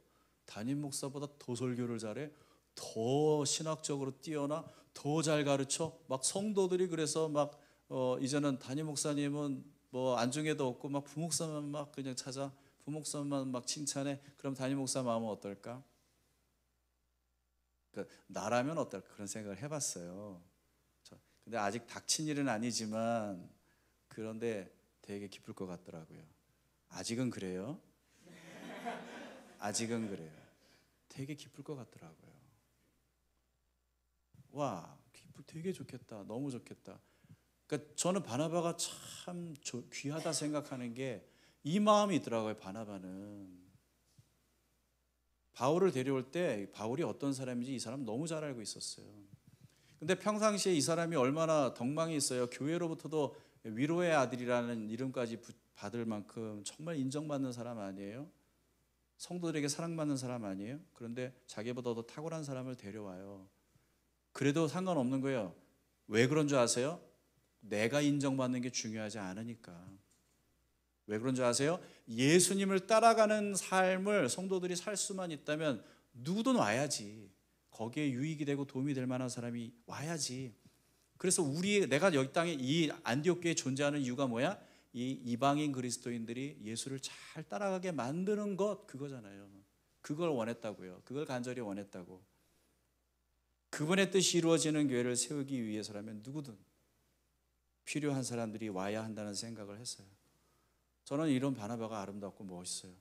담임 목사보다 더 설교를 잘해, 더 신학적으로 뛰어나, 더 잘 가르쳐. 막 성도들이 그래서 막 이제는 담임 목사님은 뭐 안중에도 없고 막 부목사만 막 그냥 찾아, 부목사만 막 칭찬해. 그럼 담임 목사 마음은 어떨까? 나라면 어떨까? 그런 생각을 해봤어요. 근데 아직 닥친 일은 아니지만 그런데 되게 기쁠 것 같더라고요. 아직은 그래요. 아직은 그래요. 되게 기쁠 것 같더라고요. 와, 되게 좋겠다. 너무 좋겠다. 그러니까 저는 바나바가 참 귀하다 생각하는 게 이 마음이 있더라고요. 바나바는 바울을 데려올 때 바울이 어떤 사람인지 이 사람 너무 잘 알고 있었어요. 근데 평상시에 이 사람이 얼마나 덕망이 있어요. 교회로부터도 위로의 아들이라는 이름까지 받을 만큼 정말 인정받는 사람 아니에요? 성도들에게 사랑받는 사람 아니에요? 그런데 자기보다 더 탁월한 사람을 데려와요. 그래도 상관없는 거예요. 왜 그런 줄 아세요? 내가 인정받는 게 중요하지 않으니까. 왜 그런 줄 아세요? 예수님을 따라가는 삶을 성도들이 살 수만 있다면 누구든 와야지. 거기에 유익이 되고 도움이 될 만한 사람이 와야지. 그래서 내가 여기 땅에 이 안디옥 교회에 존재하는 이유가 뭐야? 이 이방인 그리스도인들이 예수를 잘 따라가게 만드는 것, 그거잖아요. 그걸 원했다고요. 그걸 간절히 원했다고. 그분의 뜻이 이루어지는 교회를 세우기 위해서라면 누구든 필요한 사람들이 와야 한다는 생각을 했어요. 저는 이런 바나바가 아름답고 멋있어요.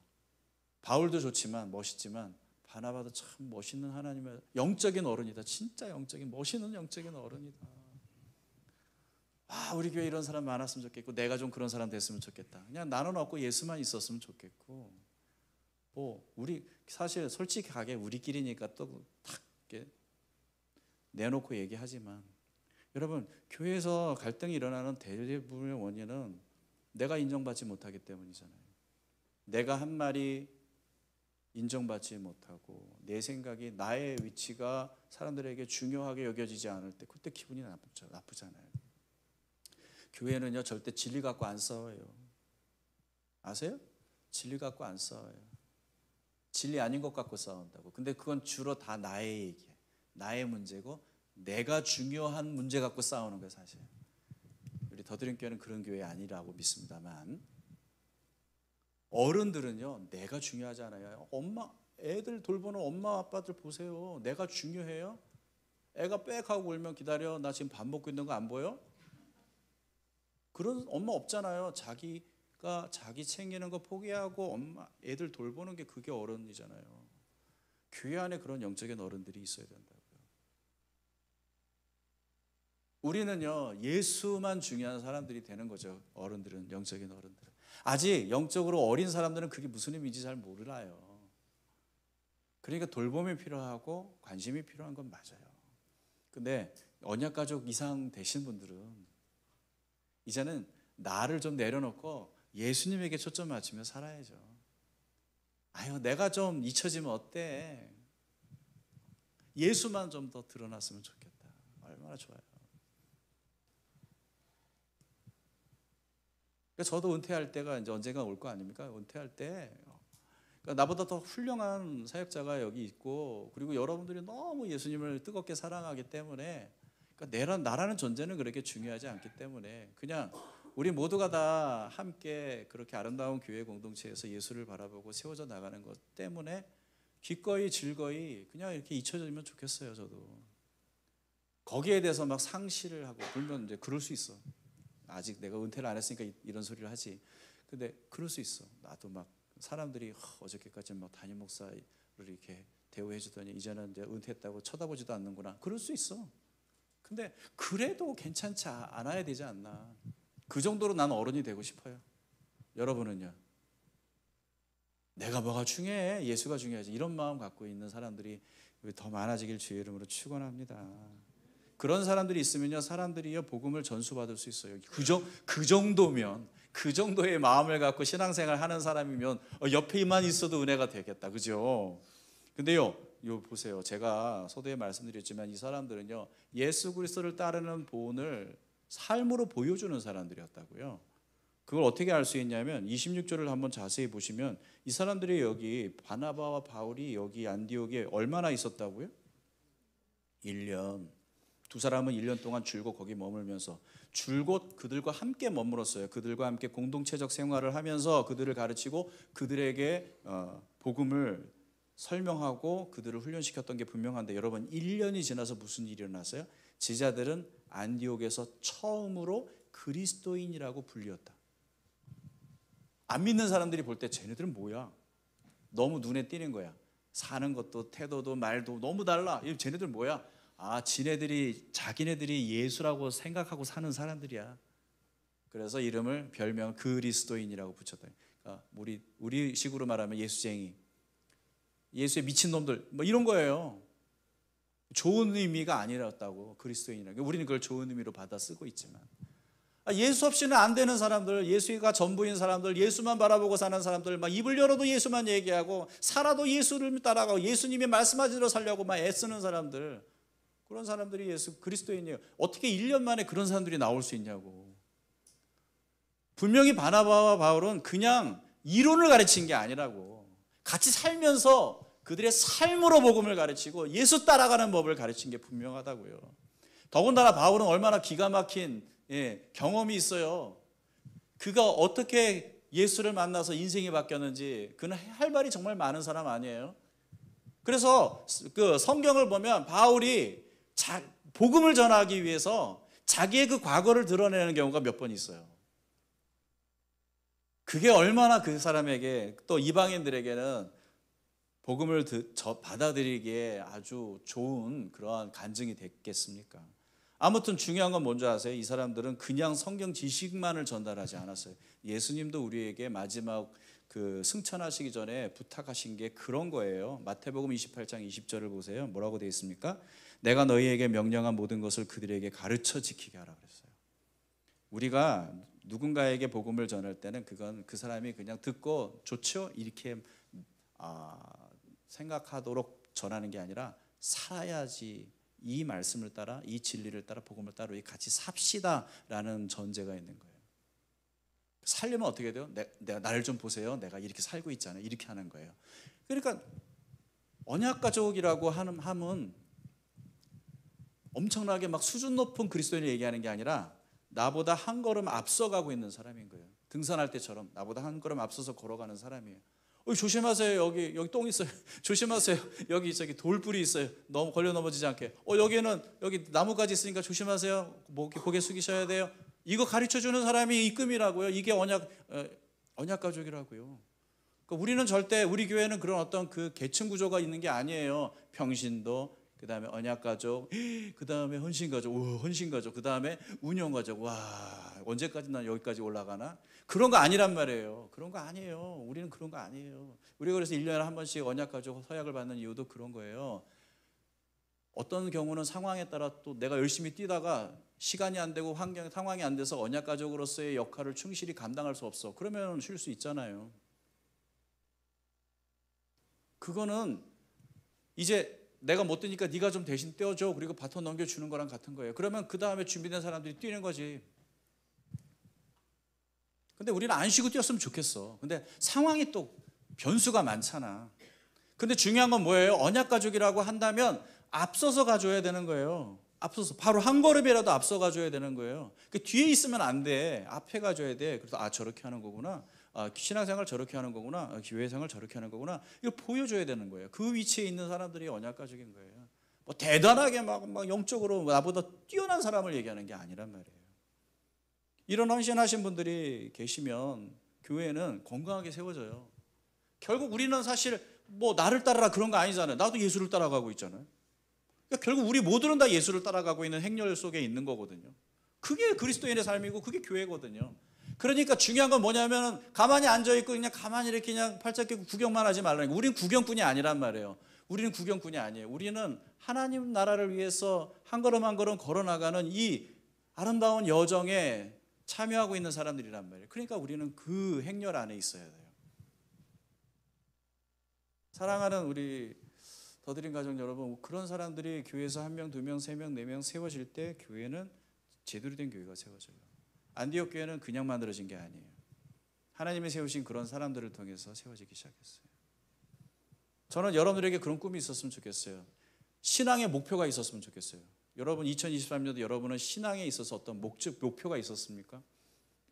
바울도 좋지만 멋있지만 바나바도 참 멋있는 하나님의 영적인 어른이다. 진짜 멋있는 영적인 어른이다. 우리 교회 이런 사람 많았으면 좋겠고 내가 좀 그런 사람 됐으면 좋겠다. 그냥 나는 없고 예수만 있었으면 좋겠고, 우리 사실 솔직하게 우리끼리니까 또 탁 내놓고 얘기하지만, 여러분 교회에서 갈등이 일어나는 대부분의 원인은 내가 인정받지 못하기 때문이잖아요. 내가 한 말이 인정받지 못하고 내 생각이, 나의 위치가 사람들에게 중요하게 여겨지지 않을 때 그때 기분이 나쁘잖아요. 교회는요 절대 진리 갖고 안 싸워요. 아세요? 진리 갖고 안 싸워요. 진리 아닌 것 갖고 싸운다고. 근데 그건 주로 다 나의 얘기예요. 나의 문제고 내가 중요한 문제 갖고 싸우는 거예요, 사실. 우리 더드림교회는 그런 교회 아니라고 믿습니다만, 어른들은요, 내가 중요하지 않아요. 애들 돌보는 엄마 아빠들 보세요. 내가 중요해요? 애가 빽 하고 울면 기다려. 나 지금 밥 먹고 있는 거 안 보여? 그런 엄마 없잖아요. 자기가 자기 챙기는 거 포기하고 애들 돌보는 게 그게 어른이잖아요. 교회 안에 그런 영적인 어른들이 있어야 된다고요. 우리는요, 예수만 중요한 사람들이 되는 거죠. 어른들은, 영적인 어른들은. 아직 영적으로 어린 사람들은 그게 무슨 의미인지 잘 몰라요. 그러니까 돌봄이 필요하고 관심이 필요한 건 맞아요. 근데 언약가족 이상 되신 분들은 이제는 나를 좀 내려놓고 예수님에게 초점 맞추며 살아야죠. 아유, 내가 좀 잊혀지면 어때? 예수만 좀 더 드러났으면 좋겠다. 얼마나 좋아요. 그러니까 저도 은퇴할 때가 이제 언젠가 올 거 아닙니까? 은퇴할 때 그러니까 나보다 더 훌륭한 사역자가 여기 있고, 그리고 여러분들이 너무 예수님을 뜨겁게 사랑하기 때문에, 그러니까 나라는 존재는 그렇게 중요하지 않기 때문에 그냥 우리 모두가 다 함께 그렇게 아름다운 교회 공동체에서 예수를 바라보고 세워져 나가는 것 때문에 기꺼이 즐거이 그냥 이렇게 잊혀지면 좋겠어요. 저도 거기에 대해서 막 상실을 하고 불면 이제 그럴 수 있어. 아직 내가 은퇴를 안 했으니까 이런 소리를 하지. 근데 그럴 수 있어. 나도 막 사람들이 어저께까지 막 담임 목사를 이렇게 대우해 주더니 이제는 이제 은퇴했다고 쳐다보지도 않는구나. 그럴 수 있어. 근데 그래도 괜찮지 않아야 되지 않나. 그 정도로 난 어른이 되고 싶어요. 여러분은요? 내가 뭐가 중요해? 예수가 중요하지. 이런 마음 갖고 있는 사람들이 더 많아지길 주의 이름으로 축원합니다. 그런 사람들이 있으면요, 사람들이요 복음을 전수받을 수 있어요. 그 정도면, 그 정도의 마음을 갖고 신앙생활 하는 사람이면 옆에만 있어도 은혜가 되겠다, 그죠? 근데요, 보세요. 제가 서두에 말씀드렸지만 이 사람들은요, 예수 그리스도를 따르는 본을 삶으로 보여주는 사람들이었다고요. 그걸 어떻게 알 수 있냐면 26절을 한번 자세히 보시면 이 사람들이 여기 바나바와 바울이 여기 안디옥에 얼마나 있었다고요? 1년. 두 사람은 1년 동안 줄곧 거기 머물면서 줄곧 그들과 함께 머물었어요. 그들과 함께 공동체적 생활을 하면서 그들을 가르치고 그들에게 복음을 설명하고 그들을 훈련시켰던 게 분명한데, 여러분 1년이 지나서 무슨 일이 일어났어요? 제자들은 안디옥에서 처음으로 그리스도인이라고 불렸다. 안 믿는 사람들이 볼 때 쟤네들은 뭐야? 너무 눈에 띄는 거야. 사는 것도 태도도 말도 너무 달라. 쟤네들 뭐야? 자기네들이 예수라고 생각하고 사는 사람들이야. 그래서 별명 그리스도인이라고 붙였다. 그러니까 우리 식으로 말하면 예수쟁이, 예수의 미친놈들 뭐 이런 거예요. 좋은 의미가 아니었다고 그리스도인이라고. 우리는 그걸 좋은 의미로 받아 쓰고 있지만, 예수 없이는 안 되는 사람들, 예수가 전부인 사람들, 예수만 바라보고 사는 사람들, 막 입을 열어도 예수만 얘기하고 살아도 예수를 따라가고 예수님이 말씀하신 대로 살려고 막 애쓰는 사람들, 그런 사람들이 예수 그리스도인이에요. 어떻게 1년 만에 그런 사람들이 나올 수 있냐고. 분명히 바나바와 바울은 그냥 이론을 가르친 게 아니라고. 같이 살면서 그들의 삶으로 복음을 가르치고 예수 따라가는 법을 가르친 게 분명하다고요. 더군다나 바울은 얼마나 기가 막힌 경험이 있어요. 그가 어떻게 예수를 만나서 인생이 바뀌었는지, 그는 할 말이 정말 많은 사람 아니에요. 그래서 그 성경을 보면 바울이 복음을 전하기 위해서 자기의 그 과거를 드러내는 경우가 몇 번 있어요. 그게 얼마나 그 사람에게 또 이방인들에게는 복음을 받아들이기에 아주 좋은 그러한 간증이 됐겠습니까? 아무튼 중요한 건 뭔지 아세요? 이 사람들은 그냥 성경 지식만을 전달하지 않았어요. 예수님도 우리에게 마지막 그 승천하시기 전에 부탁하신 게 그런 거예요. 마태복음 28장 20절을 보세요. 뭐라고 되어 있습니까? 내가 너희에게 명령한 모든 것을 그들에게 가르쳐 지키게 하라 그랬어요. 우리가 누군가에게 복음을 전할 때는 그건 그 사람이 그냥 듣고 좋죠? 이렇게 생각하도록 전하는 게 아니라 살아야지, 이 말씀을 따라, 이 진리를 따라, 복음을 따라 같이 삽시다라는 전제가 있는 거예요. 살려면 어떻게 돼요? 내가 나를 좀 보세요. 내가 이렇게 살고 있잖아요. 이렇게 하는 거예요. 그러니까 언약가족이라고 함은 엄청나게 막 수준 높은 그리스도인을 얘기하는 게 아니라 나보다 한 걸음 앞서가고 있는 사람인 거예요. 등산할 때처럼 나보다 한 걸음 앞서서 걸어가는 사람이에요. 조심하세요. 여기 똥 있어요. 조심하세요. 여기 저기 돌뿌리 있어요. 너무 걸려 넘어지지 않게. 여기 나무까지 있으니까 조심하세요. 뭐 고개 숙이셔야 돼요. 이거 가르쳐 주는 사람이 이끔이라고요. 이게 언약 가족이라고요. 그러니까 우리는 절대 우리 교회는 그런 어떤 그 계층 구조가 있는 게 아니에요. 평신도, 그다음에 언약 가족, 그다음에 헌신 가족, 헌신 가족, 그다음에 운영 가족. 와, 언제까지 난 여기까지 올라가나? 그런 거 아니란 말이에요. 그런 거 아니에요. 우리는 그런 거 아니에요. 우리가 그래서 1년에 한 번씩 언약 가족 서약을 받는 이유도 그런 거예요. 어떤 경우는 상황에 따라 또 내가 열심히 뛰다가 시간이 안 되고 상황이 안 돼서 언약 가족으로서의 역할을 충실히 감당할 수 없어. 그러면 쉴 수 있잖아요. 그거는 이제 내가 못 뛰니까 네가 좀 대신 떼어줘. 그리고 바톤 넘겨주는 거랑 같은 거예요. 그러면 그 다음에 준비된 사람들이 뛰는 거지. 근데 우리는 안 쉬고 뛰었으면 좋겠어. 근데 상황이 또 변수가 많잖아. 근데 중요한 건 뭐예요? 언약 가족이라고 한다면 앞서서 가줘야 되는 거예요. 앞서서 바로 한 걸음이라도 앞서 가줘야 되는 거예요. 그 뒤에 있으면 안 돼. 앞에 가줘야 돼. 그래서 저렇게 하는 거구나. 신앙생활 저렇게 하는 거구나. 교회생활 저렇게 하는 거구나. 이걸 보여줘야 되는 거예요. 그 위치에 있는 사람들이 언약 가족인 거예요. 뭐 대단하게 막 영적으로 나보다 뛰어난 사람을 얘기하는 게 아니란 말이에요. 이런 헌신하신 분들이 계시면 교회는 건강하게 세워져요. 결국 우리는 사실 뭐 나를 따르라 그런 거 아니잖아요. 나도 예수를 따라가고 있잖아요. 그러니까 결국 우리 모두는 다 예수를 따라가고 있는 행렬 속에 있는 거거든요. 그게 그리스도인의 삶이고 그게 교회거든요. 그러니까 중요한 건 뭐냐면 가만히 앉아있고 그냥 가만히 이렇게 그냥 팔짱 끼고 구경만 하지 말라는 거예요. 우리는 구경꾼이 아니란 말이에요. 우리는 구경꾼이 아니에요. 우리는 하나님 나라를 위해서 한 걸음 한 걸음 걸어나가는 이 아름다운 여정에 참여하고 있는 사람들이란 말이에요. 그러니까 우리는 그 행렬 안에 있어야 돼요. 사랑하는 우리 더드림 가족 여러분, 그런 사람들이 교회에서 1명, 2명, 3명, 4명 세워질 때 교회는 제대로 된 교회가 세워져요. 안디옥 교회는 그냥 만들어진 게 아니에요. 하나님이 세우신 그런 사람들을 통해서 세워지기 시작했어요. 저는 여러분들에게 그런 꿈이 있었으면 좋겠어요. 신앙의 목표가 있었으면 좋겠어요. 여러분 2023년도 여러분은 신앙에 있어서 어떤 목표가 있었습니까?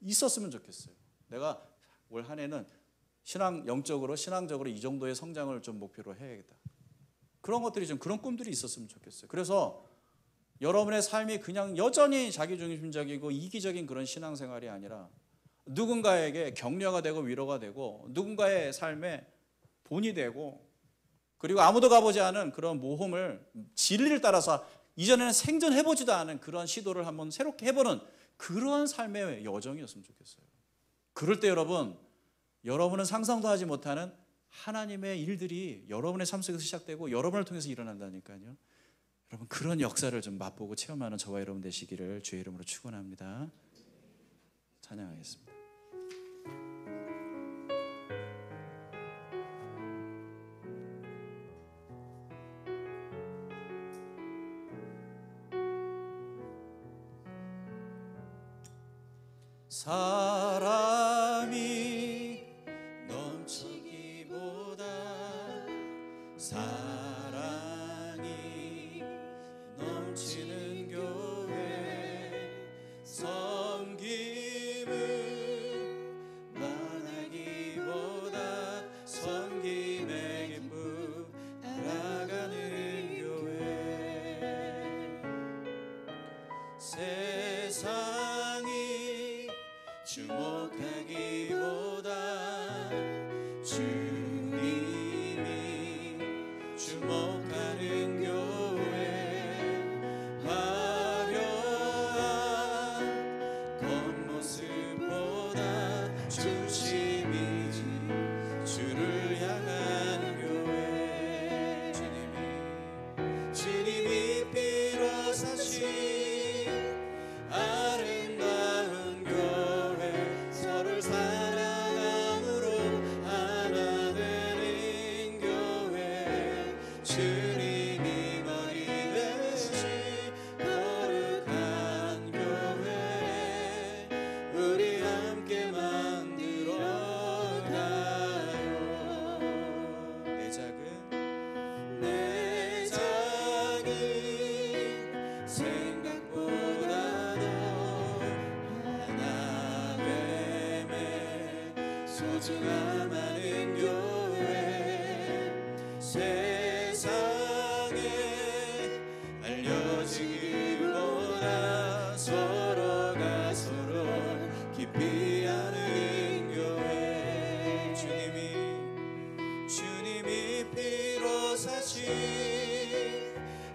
있었으면 좋겠어요. 내가 올 한 해는 신앙적으로 이 정도의 성장을 좀 목표로 해야겠다. 그런 것들이 좀 그런 꿈들이 있었으면 좋겠어요. 그래서 여러분의 삶이 그냥 여전히 자기중심적이고 이기적인 그런 신앙생활이 아니라 누군가에게 격려가 되고 위로가 되고 누군가의 삶에 본이 되고 그리고 아무도 가보지 않은 그런 모험을 진리를 따라서 이전에는 생전해보지도 않은 그런 시도를 한번 새롭게 해보는 그런 삶의 여정이었으면 좋겠어요. 그럴 때 여러분은 상상도 하지 못하는 하나님의 일들이 여러분의 삶 속에서 시작되고 여러분을 통해서 일어난다니까요. 여러분 그런 역사를 좀 맛보고 체험하는 저와 여러분 되시기를 주의 이름으로 축원합니다. 찬양하겠습니다. 사람이 넘치기보다 사랑이 넘치는 교회 섬김은 말하기보다 섬김의 기쁨 알아가는 교회 세상이 주목하기보다 주님이 주목하는 교회 화려한 겉모습보다 중심이 주를 향한 교회 주님이 피로 사신 아름다운 교회 서로를 사랑함으로 하나 되는 교회 주님이 소중함 아는 교회 세상에 알려지기보다 서로가 서로 깊이 아는 교회 주님이 피로 사신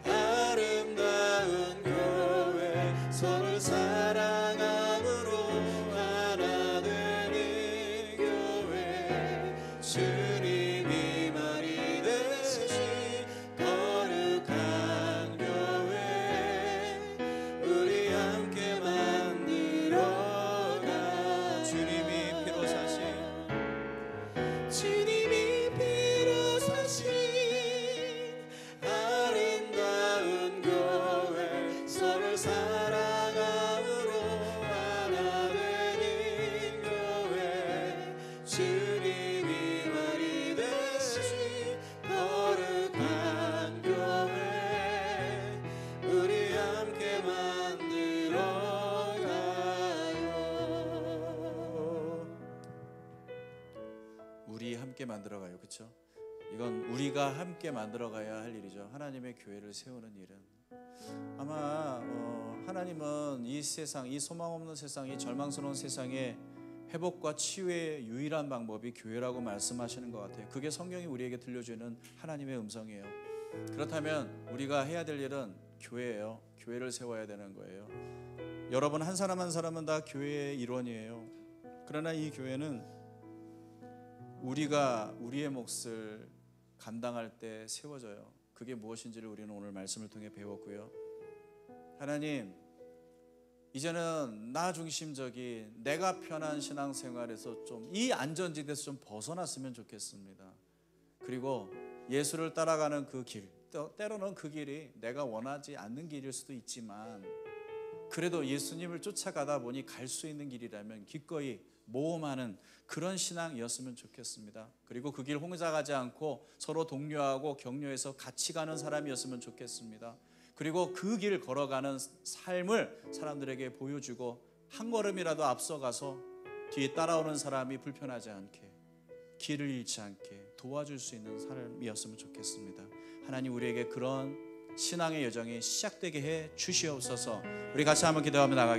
아름다운 교회 서로 사랑함으로 하나 되는 교회 주님이 말이 되신 거룩한 교회 우리 함께 만들어가 주님이 피로 사신 아름다운 교회 서로 사랑함으로 하나 되는 교회 주님이 말이 되신 거룩한 교회 우리 함께 만들어가요. 우리 함께 만들어가요. 그렇죠? 이건 우리가 함께 만들어가야 할 일이죠. 하나님의 교회를 세우는 일은 아마 하나님은 이 세상, 이 소망 없는 세상, 이 절망스러운 세상에 회복과 치유의 유일한 방법이 교회라고 말씀하시는 것 같아요. 그게 성경이 우리에게 들려주는 하나님의 음성이에요. 그렇다면 우리가 해야 될 일은 교회예요. 교회를 세워야 되는 거예요. 여러분 한 사람 한 사람은 다 교회의 일원이에요. 그러나 이 교회는 우리가 우리의 몫을 감당할 때 세워져요. 그게 무엇인지를 우리는 오늘 말씀을 통해 배웠고요. 하나님, 이제는 나 중심적인 내가 편한 신앙생활에서 좀 이 안전지대에서 좀 벗어났으면 좋겠습니다. 그리고 예수를 따라가는 그 길, 때로는 그 길이 내가 원하지 않는 길일 수도 있지만 그래도 예수님을 쫓아가다 보니 갈 수 있는 길이라면 기꺼이 모험하는 그런 신앙이었으면 좋겠습니다. 그리고 그 길 혼자 가지 않고 서로 독려하고 격려해서 같이 가는 사람이었으면 좋겠습니다. 그리고 그 길 걸어가는 삶을 사람들에게 보여주고 한 걸음이라도 앞서가서 뒤에 따라오는 사람이 불편하지 않게 길을 잃지 않게 도와줄 수 있는 삶이었으면 좋겠습니다. 하나님 우리에게 그런 신앙의 여정이 시작되게 해 주시옵소서. 우리 같이 한번 기도하며 나가겠습니다.